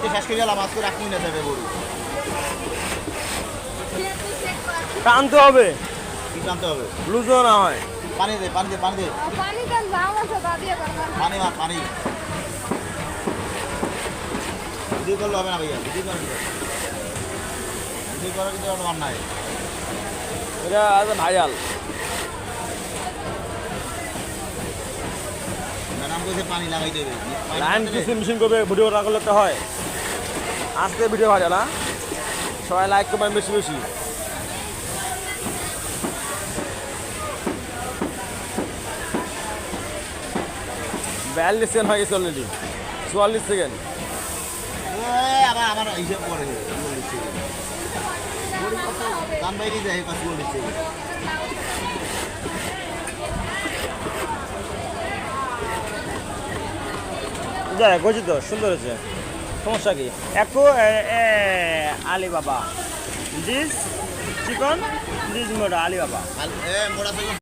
আজকে শেষ করে গেলাম, আজকে রাখুন না যাবে গরু। টানতে হবে, কি টানতে হবে? লুজও না হয়। পানি দে, পানি দে, পানি দে, পানি দেন, দাম আছে তা দিয়ে করবেন। পানি মার, পানি। ভিডিও করলে হবে না ভাইয়া, ভিডিও করেন তো। ভিডিও করার কিন্তু আমার নাই। এটা আছে ভাইরাল। ম্যাডাম কইছে পানি লাগাই দেবে। লাইন কিছু মিশিং করবে, ভিডিও না করলে তো হয়। আজকে ভিডিও ভাইরাল, না সবাই লাইক করবেন বেশি বেশি। বিয়াল্লিশ সেকেন্ড হয়ে গেছে অলরেডি, 44 সেকেন্ড। আবার আমার হিসাব করে দাম বাইরে যায়, কাজ করে দিচ্ছে। যাই গজি তো সুন্দর হয়েছে, সমস্যা কি? একটু আলি বাবা দিস চিকন দিস মোটা আলি বাবা। মোড়া